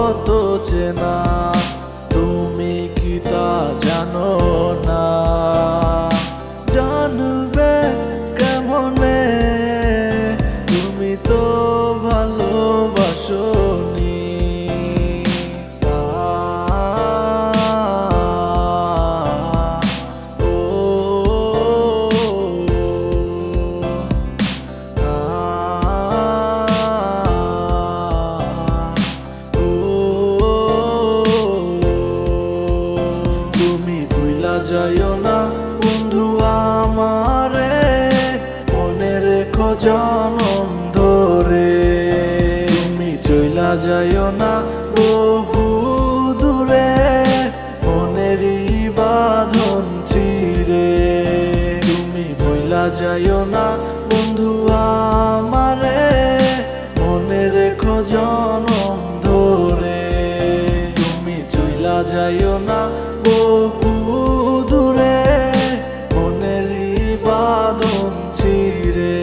কত চেনা, তুমি কি তা জানো না? জানবে কেমনে, তুমি তো ভালোবাসোনি। যাইও না বন্ধু আমারে, মনে রেখো জনম ধরে। তুমি চইলা যাইও না বহু দূরে, মনেরই বাঁধন ছিঁড়ে। তুমি ভুইলা যাইও না বন্ধু আমারে, মনে রেখো জনম ধরে। তুমি চইলা যাইও না বহু দূরে, মনেরই বাঁধন ছিঁড়ে।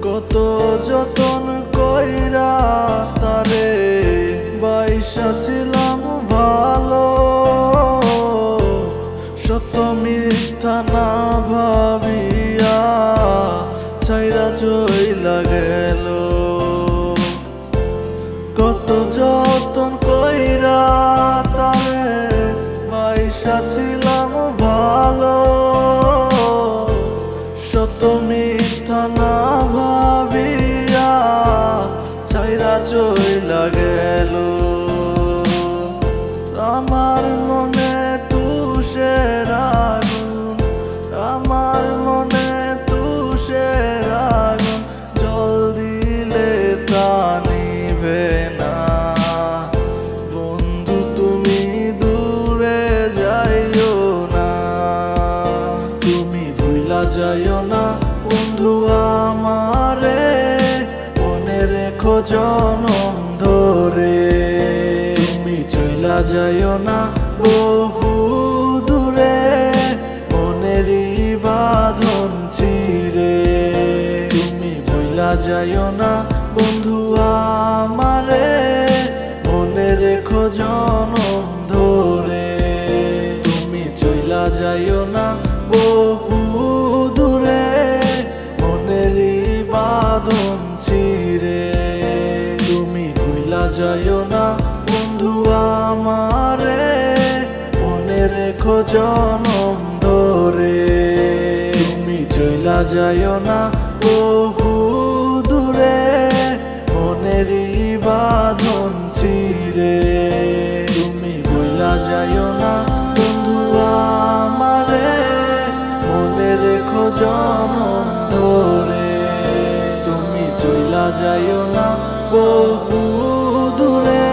কত যতন কইরা তারে বাইসা ছিলাম ভালো, সত্য মিথ্যা না ভাবিয়া ছাইরা চইলা গেল। কত যতন কইরা তারে বাইসা ছিলাম ভালো, সত্য মিথ্যা না ভাবিয়া ছাইরা চইলা গেল। আমার মনে তুষের আগুন, আমার মনে তুষের আগুন, জল দিলে তা নিভে না। বন্ধু তুমি দূরে যাইও না, তুমি ভুইলা যাইও না বন্ধু আমারে, মনে রেখো জনম ধরে। তুমি চইলা যাইও না বহু দূরে, মনেরই বাঁধন ছিঁড়ে। তুমি ভুইলা যাইও না বন্ধু আমারে, মনে রেখো জনম ধরে। তুমি চইলা যাইও না বহু দূরে, মনেরই বাঁধন ছিঁড়ে। তুমি ভুইলা যাইও না বন্ধু আমারে, মনে রেখো জনম ধরে। তুমি চইলা যাইও না বহু দূরে, মনেরই বাঁধন ছিঁড়ে। তুমি ভুইলা যাইও না বন্ধু আমারে, মনে রেখো জনম ধরে। তুমি চইলা যাইও না বহু দূরে,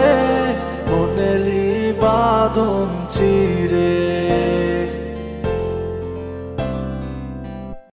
মনেরই বাঁধন ছিঁড়ে।